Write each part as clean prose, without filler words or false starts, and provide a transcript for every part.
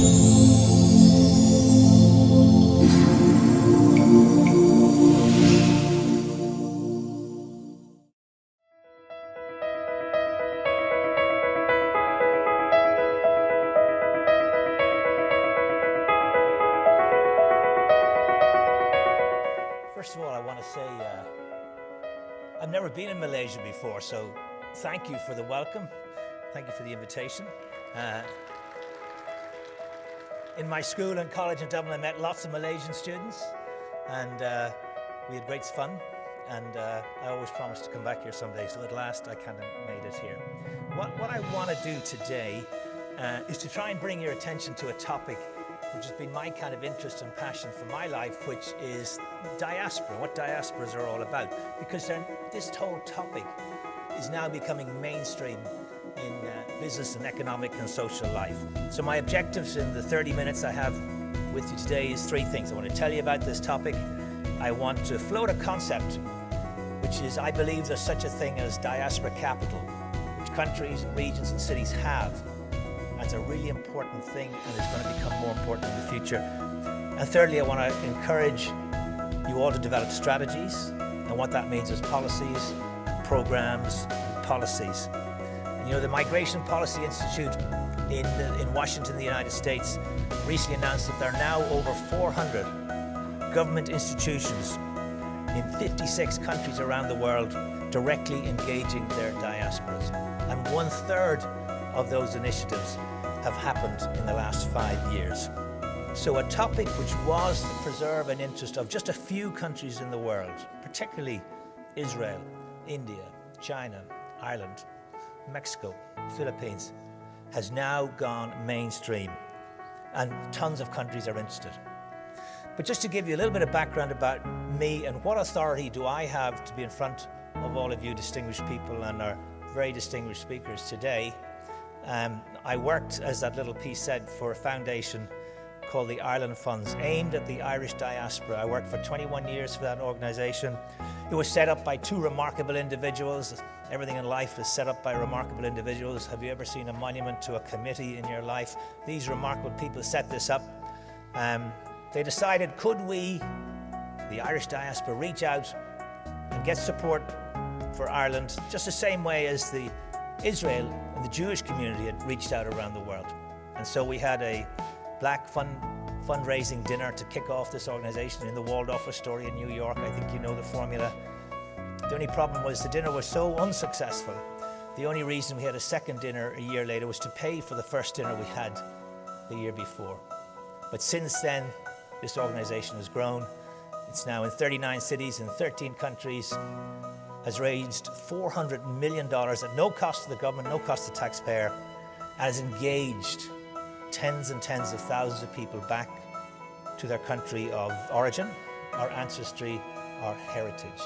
First of all, I want to say I've never been in Malaysia before, so thank you for the welcome. Thank you for the invitation. In my school and college in Dublin, I met lots of Malaysian students, and we had great fun. And I always promised to come back here someday, so at last I kind of made it here. What I want to do today is to try and bring your attention to a topic which has been my kind of interest and passion for my life, which is diaspora, what diasporas are all about. Because this whole topic is now becoming mainstream in business and economic and social life. So my objectives in the 30 minutes I have with you today is three things. I want to tell you about this topic. I want to float a concept, which is I believe there's such a thing as diaspora capital, which countries, regions and cities have. That's a really important thing and is going to become more important in the future. And thirdly, I want to encourage you all to develop strategies, and what that means is policies, programs, policies. And, you know, the Migration Policy Institute in Washington, the United States, recently announced that there are now over 400 government institutions in 56 countries around the world directly engaging their diasporas. And 1/3 of those initiatives have happened in the last 5 years. So a topic which was the preserve and interest of just a few countries in the world, particularly Israel, India, China, Ireland, Mexico, Philippines, has now gone mainstream, and tons of countries are interested. But just to give you a little bit of background about me and what authority do I have to be in front of all of you distinguished people and our very distinguished speakers today, I worked, as that little piece said, for a foundation called the Ireland Funds, aimed at the Irish diaspora. I worked for 21 years for that organisation. It was set up by two remarkable individuals. Everything in life is set up by remarkable individuals. Have you ever seen a monument to a committee in your life? These remarkable people set this up. They decided, could we, the Irish diaspora, reach out and get support for Ireland just the same way as the Israel and the Jewish community had reached out around the world. And so we had a black fundraising dinner to kick off this organization in the Waldorf Astoria in New York. I think you know the formula. The only problem was the dinner was so unsuccessful. The only reason we had a second dinner a year later was to pay for the first dinner we had the year before. But since then, this organization has grown. It's now in 39 cities in 13 countries, has raised $400 million at no cost to the government, no cost to the taxpayer, and has engaged tens and tens of thousands of people back to their country of origin, our ancestry, our heritage.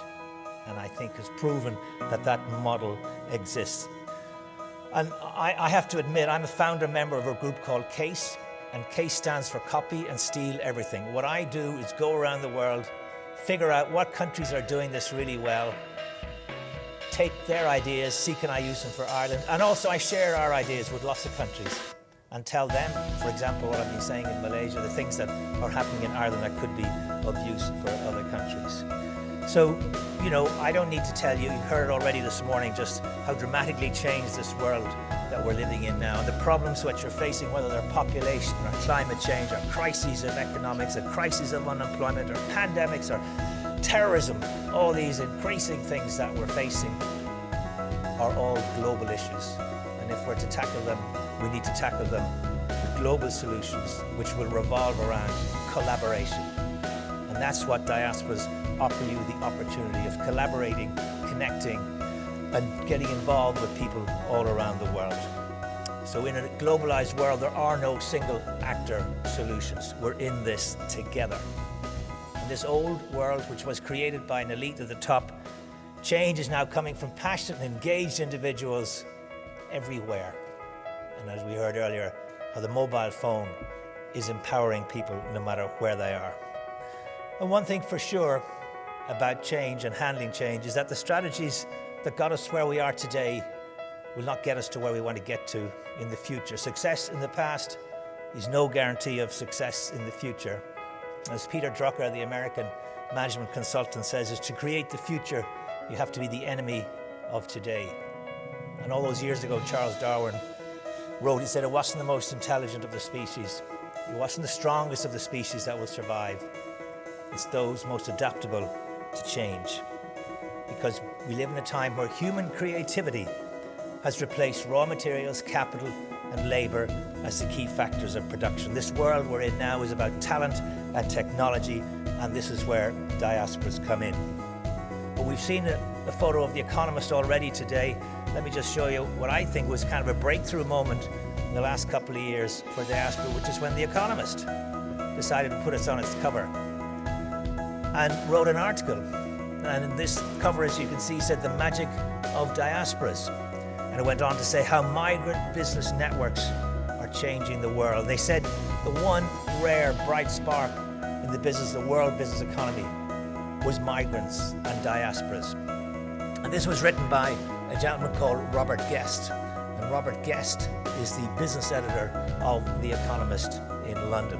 And I think has proven that that model exists. And I have to admit, I'm a founder member of a group called CASE, and CASE stands for Copy and Steal Everything. What I do is go around the world, figure out what countries are doing this really well, take their ideas, see can I use them for Ireland, and also I share our ideas with lots of countries and tell them, for example, what I've been saying in Malaysia, the things that are happening in Ireland that could be of use for other countries. So, you know, I don't need to tell you, you heard it already this morning, just how dramatically changed this world that we're living in now, and the problems which you're facing, whether they're population or climate change or crises of economics, or crises of unemployment or pandemics or terrorism, all these increasing things that we're facing are all global issues. And if we're to tackle them, we need to tackle them with global solutions which will revolve around collaboration. And that's what diasporas offer you, the opportunity of collaborating, connecting, and getting involved with people all around the world. So in a globalized world, there are no single actor solutions. We're in this together. In this old world, which was created by an elite at the top, change is now coming from passionate and engaged individuals everywhere. And as we heard earlier, how the mobile phone is empowering people no matter where they are. And one thing for sure about change and handling change is that the strategies that got us where we are today will not get us to where we want to get to in the future. Success in the past is no guarantee of success in the future. As Peter Drucker, the American management consultant, says, is to create the future, you have to be the enemy of today. And all those years ago, Charles Darwin wrote, he said, it wasn't the most intelligent of the species. It wasn't the strongest of the species that will survive. It's those most adaptable to change. Because we live in a time where human creativity has replaced raw materials, capital, and labor as the key factors of production. This world we're in now is about talent and technology, and this is where diasporas come in. But we've seen a photo of The Economist already today. Let me just show you what I think was kind of a breakthrough moment in the last couple of years for diaspora, which is when The Economist decided to put us on its cover and wrote an article. And in this cover, as you can see, said the magic of diasporas. And it went on to say how migrant business networks are changing the world. They said the one rare bright spark in the world business economy was migrants and diasporas. And this was written by a gentleman called Robert Guest. And Robert Guest is the business editor of The Economist in London.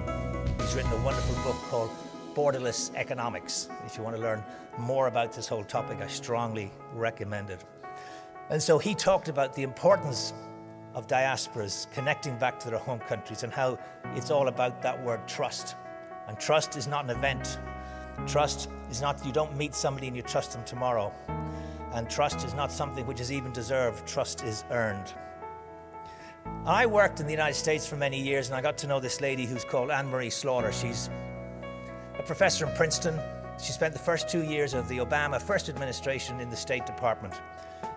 He's written a wonderful book called Borderless Economics. If you want to learn more about this whole topic, I strongly recommend it. And so he talked about the importance of diasporas connecting back to their home countries and how it's all about that word trust. And trust is not an event. Trust is not, you don't meet somebody and you trust them tomorrow. And trust is not something which is even deserved. Trust is earned. I worked in the United States for many years, and I got to know this lady who's called Anne-Marie Slaughter. She's a professor in Princeton. She spent the first 2 years of the Obama first administration in the State Department.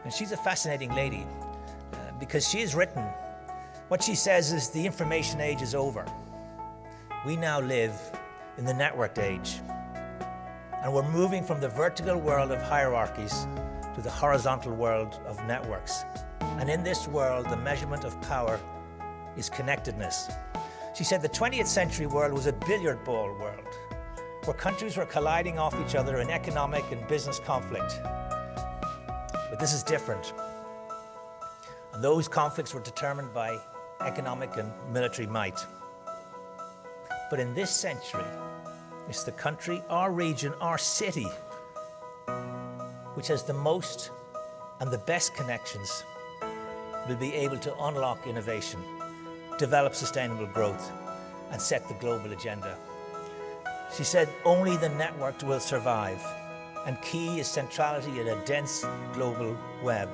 And she's a fascinating lady because she has written, what she says is the information age is over. We now live in the networked age. And we're moving from the vertical world of hierarchies to the horizontal world of networks. And in this world, the measurement of power is connectedness. She said the 20th century world was a billiard ball world, where countries were colliding off each other in economic and business conflict. But this is different. And those conflicts were determined by economic and military might. But in this century, it's the country, our region, our city, which has the most and the best connections, will be able to unlock innovation, develop sustainable growth, and set the global agenda. She said, only the networked will survive, and key is centrality in a dense global web.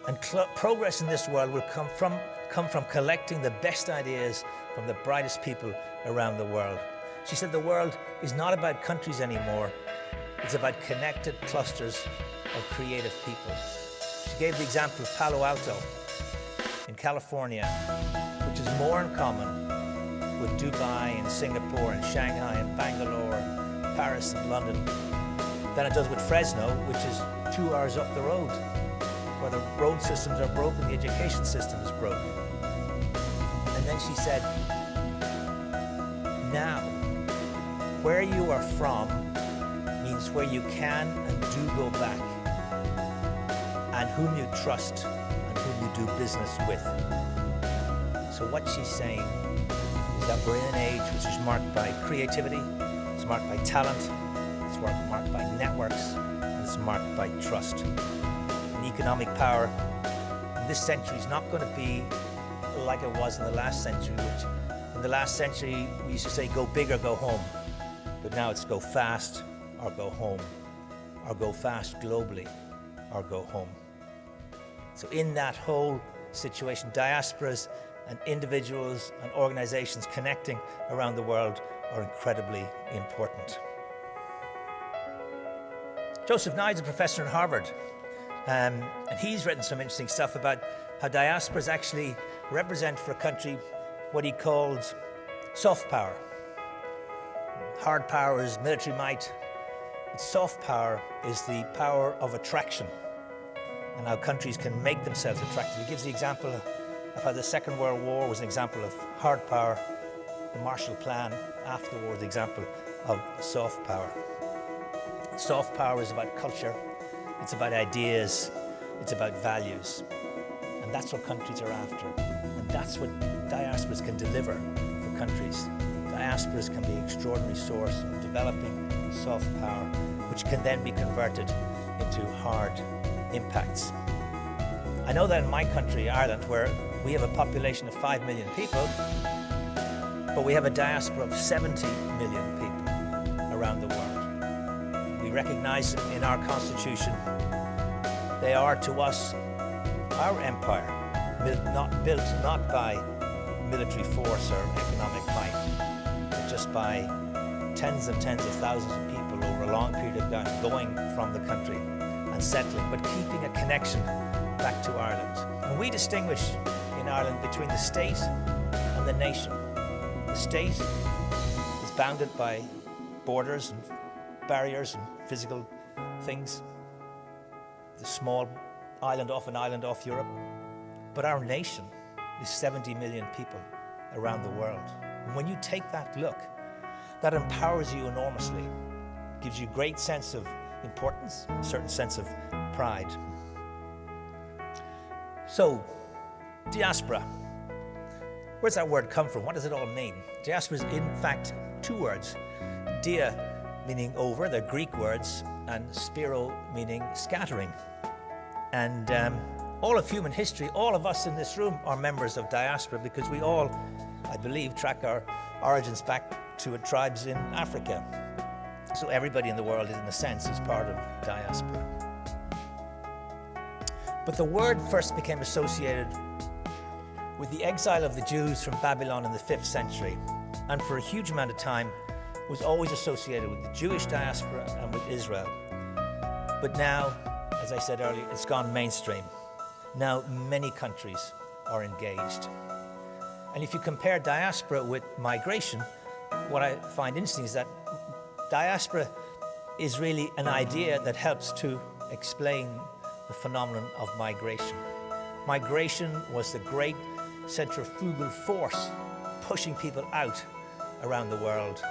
And progress in this world will come from collecting the best ideas from the brightest people around the world. She said the world is not about countries anymore, it's about connected clusters of creative people. She gave the example of Palo Alto in California, which is more in common with Dubai and Singapore and Shanghai and Bangalore, Paris and London, than it does with Fresno, which is 2 hours up the road, where the road systems are broken, the education system is broken. And then she said, now, where you are from means where you can and do go back, and whom you trust and whom you do business with. So what she's saying is that we're in an age which is marked by creativity, it's marked by talent, it's marked by networks, and it's marked by trust. And economic power in this century is not going to be like it was in the last century, which in the last century we used to say go big or go home, but now it's go fast or go home, or go fast globally or go home. So in that whole situation, diasporas and individuals and organizations connecting around the world are incredibly important. Joseph Nye is a professor in Harvard, and he's written some interesting stuff about how diasporas actually represent for a country what he called soft power. Hard power is military might, but soft power is the power of attraction and how countries can make themselves attractive. He gives the example of how the Second World War was an example of hard power, the Marshall Plan after the war, the example of soft power. Soft power is about culture, it's about ideas, it's about values. And that's what countries are after. And That's what diasporas can deliver for countries. Diasporas can be an extraordinary source of developing soft power, which can then be converted into hard impacts. I know that in my country, Ireland, where we have a population of 5 million people, but we have a diaspora of 70 million people around the world. We recognize in our constitution they are to us our empire, built not by military force or economic might, but just by tens and tens of thousands of people over a long period of time going from the country and settling, but keeping a connection back to Ireland. And we distinguish in Ireland between the state and the nation. The state is bounded by borders and barriers and physical things. The small island off Europe. But our nation is 70 million people around the world. And when you take that look, that empowers you enormously, gives you a great sense of importance, a certain sense of pride. So, diaspora. Where's that word come from? What does it all mean? Diaspora is in fact two words. Dia meaning over, they're Greek words, and spiro meaning scattering. And all of human history, all of us in this room are members of diaspora because we all, I believe, track our origins back to tribes in Africa. So everybody in the world, in a sense, is part of diaspora. But the word first became associated with the exile of the Jews from Babylon in the 5th century, and for a huge amount of time was always associated with the Jewish diaspora and with Israel. But now, as I said earlier, it's gone mainstream. Now many countries are engaged. And if you compare diaspora with migration, what I find interesting is that diaspora is really an idea that helps to explain the phenomenon of migration. Migration was the great centrifugal force pushing people out around the world.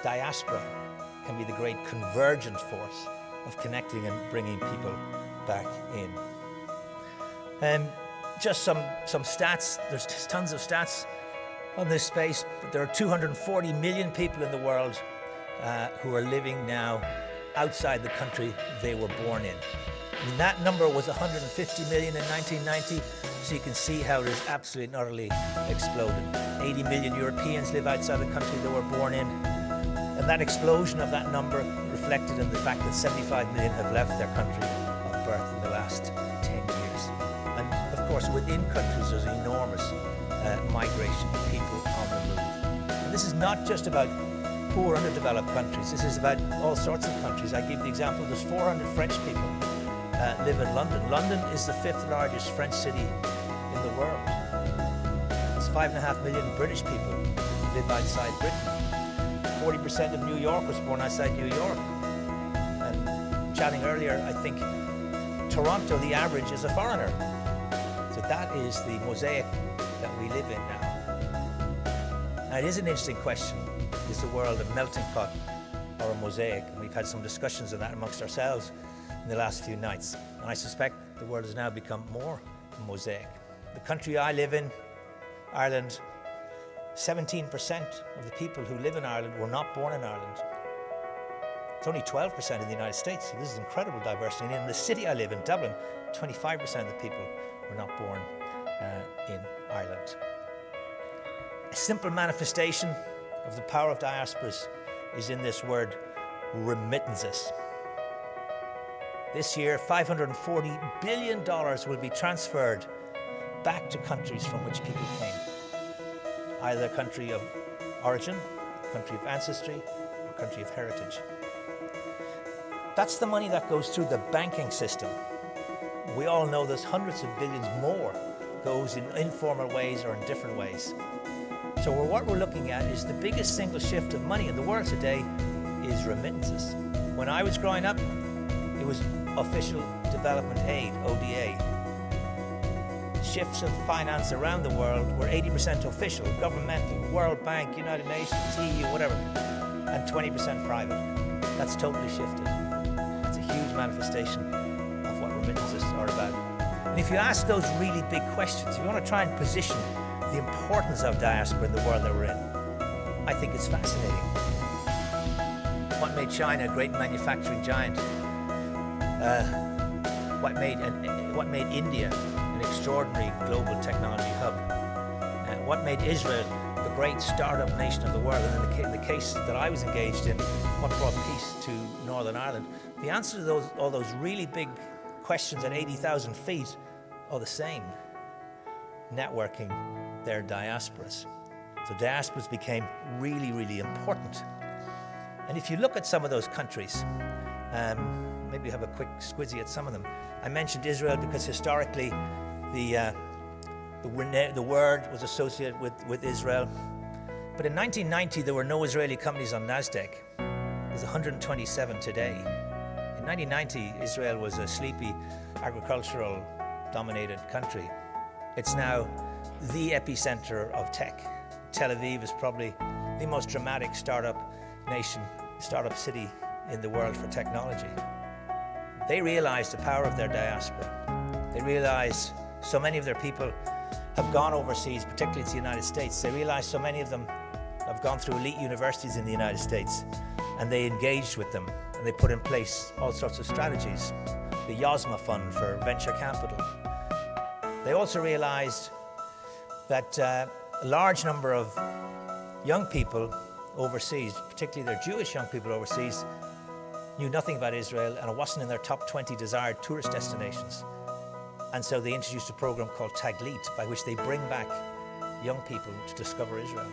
Diaspora can be the great convergent force of connecting and bringing people back in. Just some stats. There's tons of stats on this space, but there are 240 million people in the world who are living now outside the country they were born in. I mean, that number was 150 million in 1990, so you can see how it has absolutely and utterly exploded. 80 million Europeans live outside the country they were born in, and that explosion of that number reflected in the fact that 75 million have left their country of birth in the last 10 years. And of course, within countries, there's enormous migration, people on the move. And this is not just about poor, underdeveloped countries. This is about all sorts of countries. I give the example, there's 400 French people live in London. London is the 5th largest French city in the world. There's 5.5 million British people live outside Britain. 40% of New York was born outside New York. And chatting earlier, I think Toronto, the average, is a foreigner. So that is the mosaic that we live in now. Now, it is an interesting question. Is the world a melting pot or a mosaic? And we've had some discussions of that amongst ourselves in the last few nights. And I suspect the world has now become more a mosaic. The country I live in, Ireland, 17% of the people who live in Ireland were not born in Ireland. It's only 12% in the United States, so this is incredible diversity. And in the city I live in, Dublin, 25% of the people were not born in Ireland. A simple manifestation of the power of diasporas is in this word, remittances. This year, $540 billion will be transferred back to countries from which people came. Either country of origin, country of ancestry, or country of heritage. That's the money that goes through the banking system. We all know there's hundreds of billions more goes in informal ways or in different ways. So what we're looking at is the biggest single shift of money in the world today is remittances. When I was growing up, it was official development aid, ODA. Shifts of finance around the world were 80% official, governmental, World Bank, United Nations, EU, whatever, and 20% private. That's totally shifted. That's a huge manifestation of what remittances are about. And if you ask those really big questions, if you want to try and position the importance of diaspora in the world that we're in. I think it's fascinating. What made China a great manufacturing giant? What made India an extraordinary global technology hub? What made Israel the great startup nation of the world? And in the case that I was engaged in, what brought peace to Northern Ireland? The answer to all those really big questions at 80,000 feet are the same. Networking their diasporas. So diasporas became really, really important. And if you look at some of those countries, maybe have a quick squizzy at some of them. I mentioned Israel because historically the word was associated with Israel. But in 1990, there were no Israeli companies on NASDAQ. There's 127 today. In 1990, Israel was a sleepy, agricultural dominated country. It's now the epicenter of tech. Tel Aviv is probably the most dramatic startup city in the world for technology. They realize the power of their diaspora. They realize so many of their people have gone overseas, particularly to the United States. They realize so many of them have gone through elite universities in the United States, and they engaged with them, and they put in place all sorts of strategies. The Yozma Fund for venture capital. They also realized that a large number of young people overseas, particularly their Jewish young people overseas, knew nothing about Israel, and it wasn't in their top 20 desired tourist destinations. And so they introduced a program called Taglit, by which they bring back young people to discover Israel.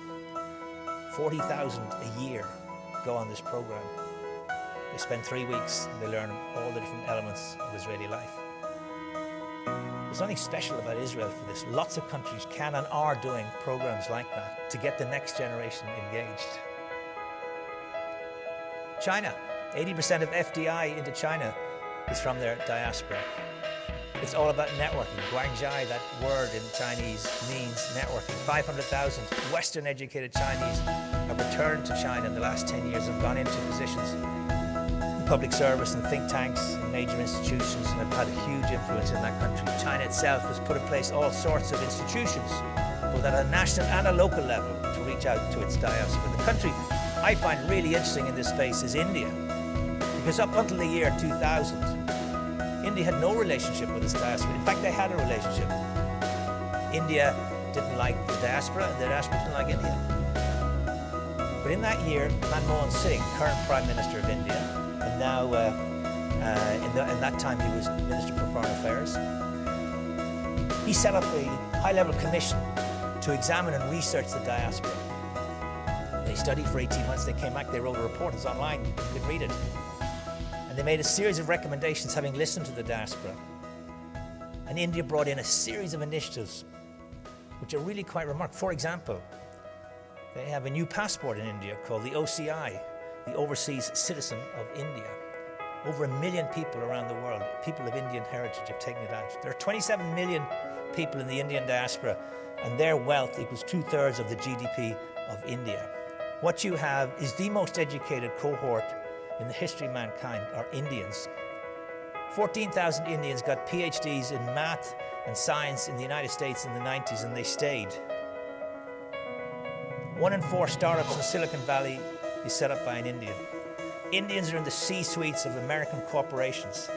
40,000 a year go on this program. They spend 3 weeks and they learn all the different elements of Israeli life. There's nothing special about Israel for this. Lots of countries can and are doing programs like that to get the next generation engaged. China, 80% of FDI into China is from their diaspora. It's all about networking. Guangjai, that word in Chinese, means networking. 500,000 Western educated Chinese have returned to China in the last 10 years and gone into positions in public service and think tanks and major institutions, and have had a huge influence in that country. China itself has put in place all sorts of institutions, both at a national and a local level, to reach out to its diaspora. The country I find really interesting in this space is India, because up until the year 2000, India had no relationship with its diaspora. In fact, they had a relationship. India didn't like the diaspora, and the diaspora didn't like India. But in that year, Manmohan Singh, current Prime Minister of India, and now in that time he was Minister for Foreign Affairs, he set up a high-level commission to examine and research the diaspora. They studied for 18 months, they came back, they wrote a report, it's online, you can read it. And they made a series of recommendations having listened to the diaspora. And India brought in a series of initiatives which are really quite remarkable. For example, they have a new passport in India called the OCI, the Overseas Citizen of India. Over 1 million people around the world, people of Indian heritage, have taken it out. There are 27 million people in the Indian diaspora, and their wealth equals 2/3 of the GDP of India. What you have is the most educated cohort in the history of mankind are Indians. 14,000 Indians got PhDs in math and science in the United States in the 90s, and they stayed. 1 in 4 startups in Silicon Valley is set up by an Indian. Indians are in the C-suites of American corporations.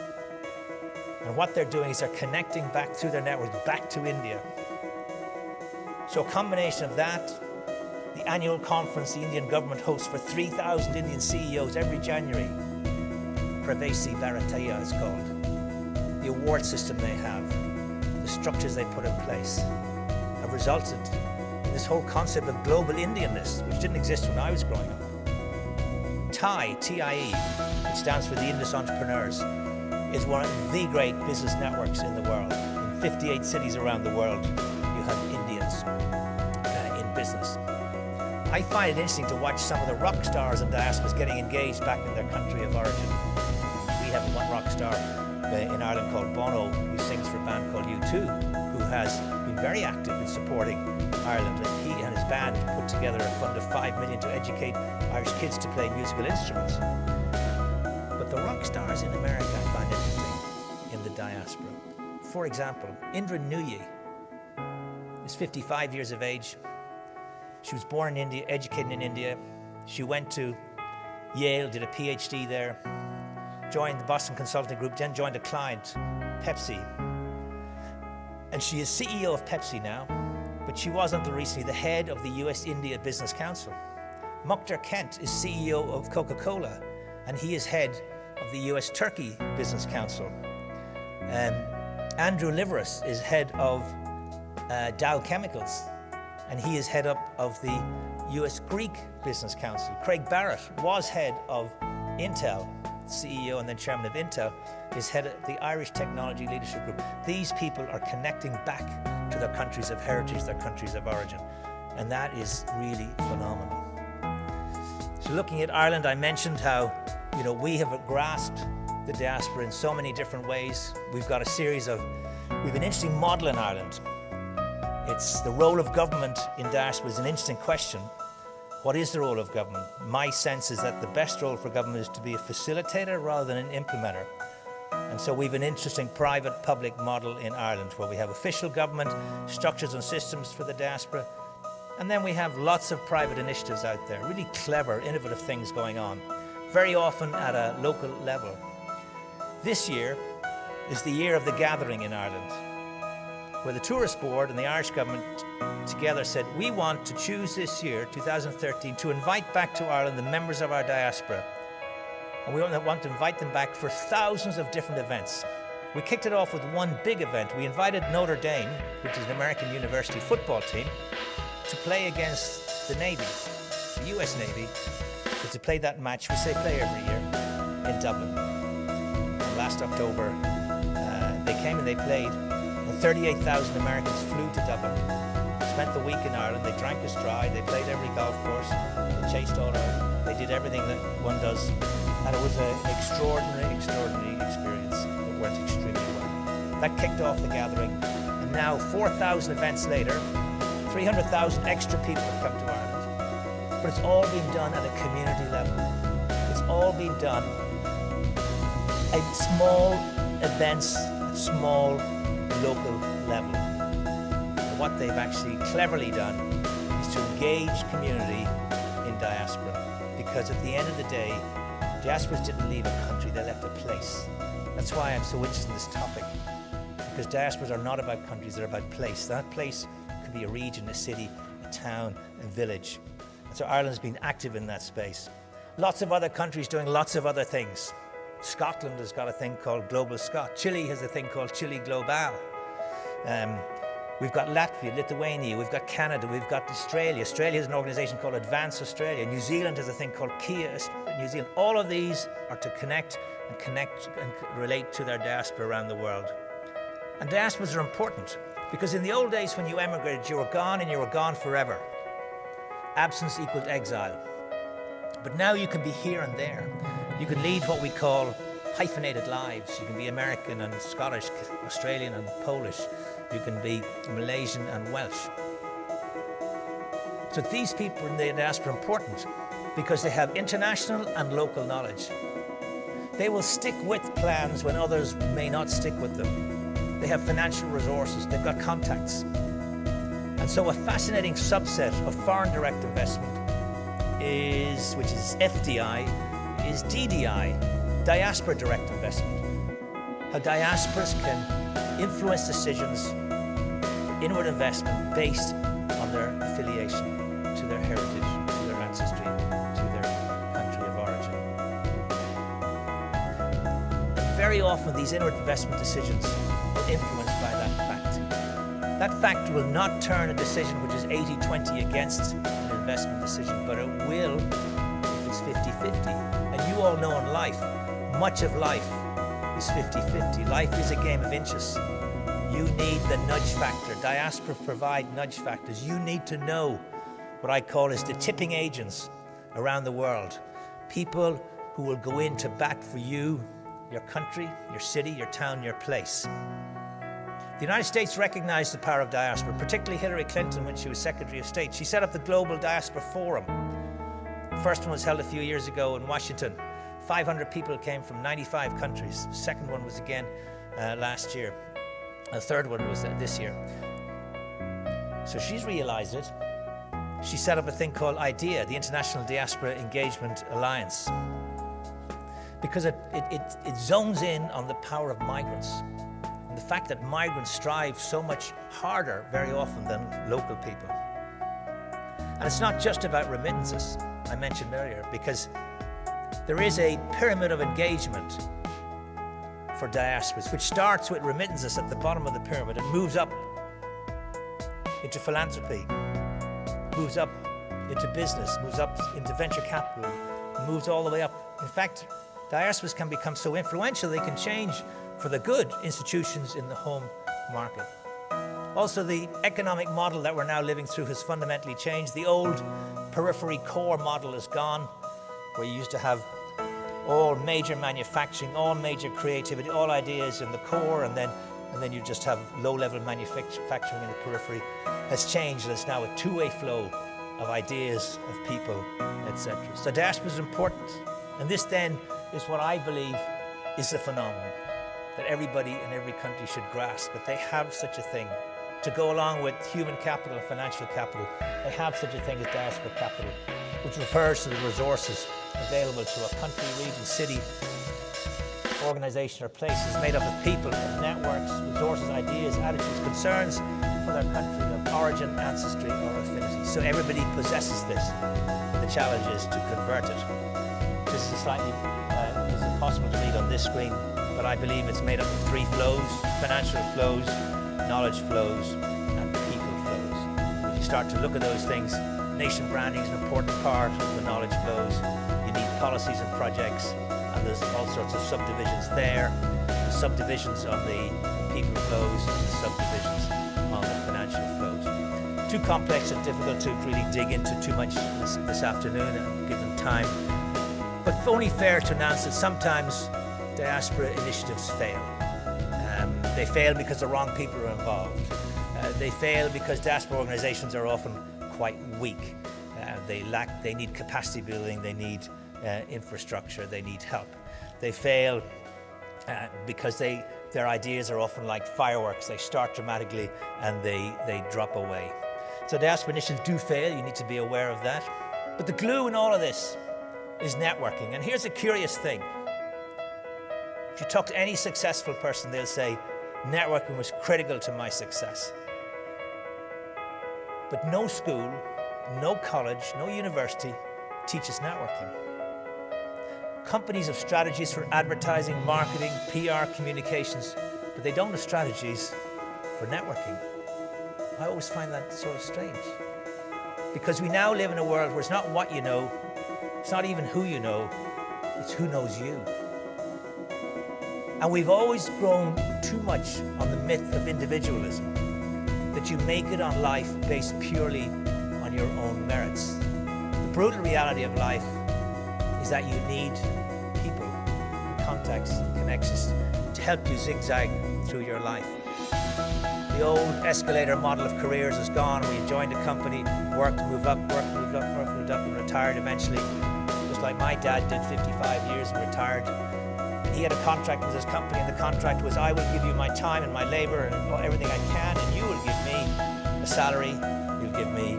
And what they're doing is they're connecting back through their networks back to India. So a combination of that, the annual conference the Indian government hosts for 3,000 Indian CEOs every January, Pravesi Bharatiya is called. The award system they have, the structures they put in place, have resulted in this whole concept of global Indianness, which didn't exist when I was growing up. TIE, T-I-E, which stands for the Indus Entrepreneurs, is one of the great business networks in the world. In 58 cities around the world, you have Indians in business. I find it interesting to watch some of the rock stars and diasporas getting engaged back in their country of origin. We have one rock star in Ireland called Bono, who sings for a band called U2, who has been very active in supporting Ireland. And he and his band put together a fund of 5 million to educate Irish kids to play musical instruments. But the rock stars in America I find interesting in the diaspora. For example, Indra Nooyi is 55 years of age. She was born in India, educated in India. She went to Yale, did a PhD there, joined the Boston Consulting Group, then joined a client, Pepsi. And she is CEO of Pepsi now, but she was until recently the head of the US-India Business Council. Mukhtar Kent is CEO of Coca-Cola, and he is head of the US-Turkey Business Council. Andrew Liveris is head of Dow Chemicals, and he is head of the US-Greek Business Council. Craig Barrett was head of Intel, CEO and then chairman of Intel, is head of the Irish Technology Leadership Group. These people are connecting back to their countries of heritage, their countries of origin, and that is really phenomenal. So looking at Ireland, I mentioned how, we have grasped the diaspora in so many different ways. We've got an interesting model in Ireland. It's the role of government in diaspora is an interesting question. What is the role of government? My sense is that the best role for government is to be a facilitator rather than an implementer. And so we have an interesting private-public model in Ireland where we have official government, structures and systems for the diaspora, and then we have lots of private initiatives out there, really clever, innovative things going on, very often at a local level. This year is the year of the gathering in Ireland, where the Tourist Board and the Irish government together said, we want to choose this year, 2013, to invite back to Ireland the members of our diaspora. And we want to invite them back for thousands of different events. We kicked it off with one big event. We invited Notre Dame, which is an American university football team, to play against the Navy, the US Navy, but to play that match, we say play every year, in Dublin. And last October, they came and they played, and 38,000 Americans flew to Dublin, spent the week in Ireland, they drank us dry, they played every golf course, they chased all out, they did everything that one does, and it was an extraordinary experience that went extremely well. That kicked off the gathering, and now 4,000 events later, 300,000 extra people have come to Ireland. But it's all been done at a community level. It's all been done at small events, at small local level. And what they've actually cleverly done is to engage community in diaspora. Because at the end of the day, diasporas didn't leave a country, they left a place. That's why I'm so interested in this topic. Because diasporas are not about countries, they're about place. That place could be a region, a city, a town, a village. And so Ireland's been active in that space. Lots of other countries doing lots of other things. Scotland has got a thing called Global Scot. Chile has a thing called Chile Global. We've got Latvia, Lithuania, we've got Canada, we've got Australia. Australia has an organisation called Advance Australia. New Zealand has a thing called Kia New Zealand. All of these are to connect and relate to their diaspora around the world. And diasporas are important because in the old days when you emigrated, you were gone and you were gone forever. Absence equaled exile. But now you can be here and there. You can lead what we call hyphenated lives. You can be American and Scottish, Australian and Polish. You can be Malaysian and Welsh. So these people in the diaspora are important because they have international and local knowledge. They will stick with plans when others may not stick with them. They have financial resources, they've got contacts. And so a fascinating subset of foreign direct investment which is FDI, is DDI, diaspora direct investment. How diasporas can influence decisions, inward investment based on their affiliation to their heritage, to their ancestry, to their country of origin. And very often these inward investment decisions are influenced by that fact. That fact will not turn a decision which is 80-20 against an investment decision, but it will if it's 50-50. And you all know in life, much of life is 50-50. Life is a game of inches. You need the nudge factor. Diaspora provide nudge factors. You need to know what I call is the tipping agents around the world. People who will go in to back for you, your country, your city, your town, your place. The United States recognized the power of diaspora, particularly Hillary Clinton when she was Secretary of State. She set up the Global Diaspora Forum. The first one was held a few years ago in Washington. 500 people came from 95 countries. The second one was again last year. The third one was this year. So she's realized it. She set up a thing called IDEA, the International Diaspora Engagement Alliance, because it zones in on the power of migrants and the fact that migrants strive so much harder very often than local people. And it's not just about remittances, I mentioned earlier, because there is a pyramid of engagement for diasporas, which starts with remittances at the bottom of the pyramid and moves up into philanthropy, moves up into business, moves up into venture capital, moves all the way up. In fact, diasporas can become so influential they can change for the good institutions in the home market. Also, the economic model that we're now living through has fundamentally changed. The old periphery core model is gone, where you used to have all major manufacturing, all major creativity, all ideas in the core, and then you just have low-level manufacturing in the periphery. Has changed, and it's now a two-way flow of ideas, of people, etc. So diaspora is important, and this then is what I believe is the phenomenon that everybody in every country should grasp, that they have such a thing. To go along with human capital and financial capital, they have such a thing as diaspora capital, which refers to the resources available to a country, region, city, organization or places made up of people, of networks, resources, ideas, attitudes, concerns for their country of origin, ancestry or affinity. So everybody possesses this. The challenge is to convert it. This is slightly, is impossible to read on this screen, but I believe it's made up of three flows: financial flows, knowledge flows and people flows. If you start to look at those things, nation branding is an important part of the knowledge flows. You need policies and projects, and there's all sorts of subdivisions there, the subdivisions on the people flows and the subdivisions on the financial flows. Too complex and difficult to really dig into too much this afternoon and give them time. But it's only fair to announce that sometimes diaspora initiatives fail. They fail because the wrong people are involved. They fail because diaspora organizations are often quite weak. They need capacity building, they need infrastructure, they need help. They fail because their ideas are often like fireworks. They start dramatically and they drop away. So diaspora initiatives do fail, you need to be aware of that. But the glue in all of this is networking. And here's a curious thing. If you talk to any successful person, they'll say, networking was critical to my success. But no school, no college, no university teaches networking. Companies have strategies for advertising, marketing, PR, communications, but they don't have strategies for networking. I always find that sort of strange. Because we now live in a world where it's not what you know, it's not even who you know, it's who knows you. And we've always grown too much on the myth of individualism, that you make it on life based purely on your own merits. The brutal reality of life is that you need people, contacts, connections to help you zigzag through your life. The old escalator model of careers is gone, where you joined a company, worked, moved up, worked, moved up, worked, moved up, and retired eventually. Just like my dad did, 55 years and retired. He had a contract with his company, and the contract was, I will give you my time and my labor and everything I can, and you will give me a salary, you'll give me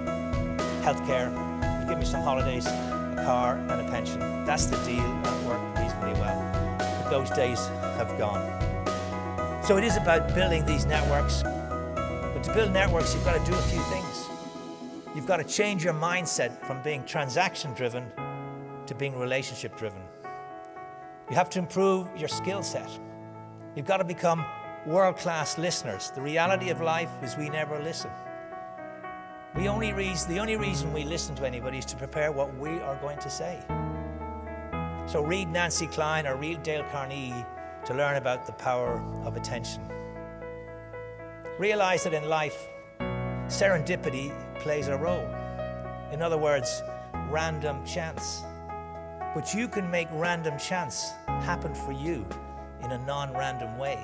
healthcare, you'll give me some holidays, a car and a pension. That's the deal. That worked reasonably well. But those days have gone. So it is about building these networks. But to build networks, you've got to do a few things. You've got to change your mindset from being transaction-driven to being relationship-driven. You have to improve your skill set. You've got to become world-class listeners. The reality of life is we never listen. The only reason we listen to anybody is to prepare what we are going to say. So read Nancy Klein or read Dale Carnegie to learn about the power of attention. Realize that in life, serendipity plays a role. In other words, random chance. But you can make random chance happen for you in a non-random way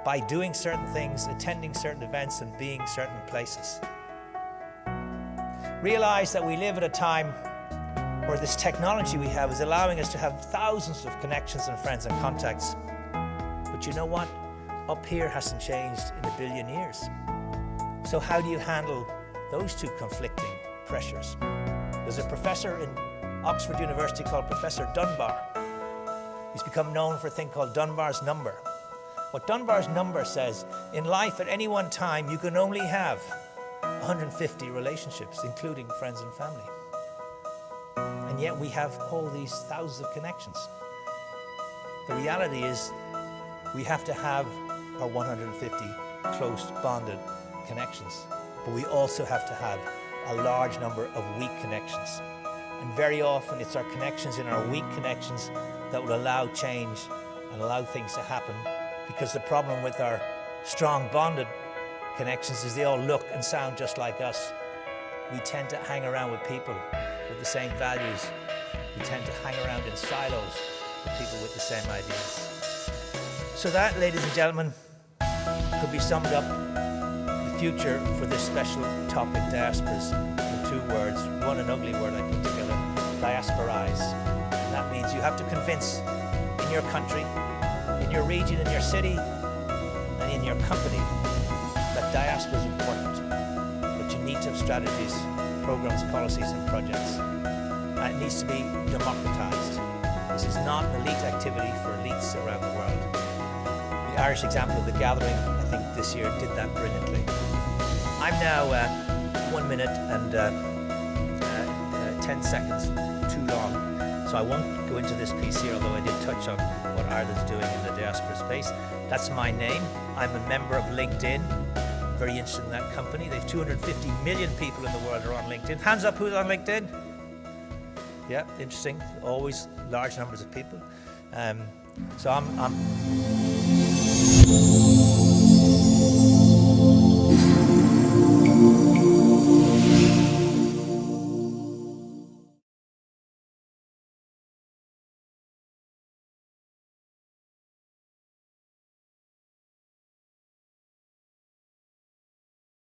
by doing certain things, attending certain events, and being certain places. Realize that we live at a time where this technology we have is allowing us to have thousands of connections and friends and contacts. But you know what? Up here hasn't changed in a billion years. So how do you handle those two conflicting pressures. There's a professor in Oxford University called Professor Dunbar. He's become known for a thing called Dunbar's number. What Dunbar's number says, in life at any one time, you can only have 150 relationships, including friends and family. And yet we have all these thousands of connections. The reality is we have to have our 150 close bonded connections, but we also have to have a large number of weak connections. And very often it's our connections in our weak connections that will allow change and allow things to happen, because the problem with our strong bonded connections is they all look and sound just like us. We tend to hang around with people with the same values. We tend to hang around in silos with people with the same ideas. So that, ladies and gentlemen, could be summed up the future for this special topic, diasporas, in 2 words. One, an ugly word I put together, diasporize. And that means you have to convince in your country, in your region, in your city, and in your company that diaspora is important, that you need to have strategies, programs, policies and projects. And it needs to be democratized. This is not an elite activity for elites around the world. The Irish example of the gathering, I think this year did that brilliantly. I'm now 1 minute and 10 seconds too long, so I won't go into this piece here, although I did touch on what Ireland's doing in the diaspora space. That's my name. I'm a member of LinkedIn. Very interested in that company. They've 250 million people in the world are on LinkedIn. Hands up, who's on LinkedIn? Yeah, interesting. Always large numbers of people. So I'm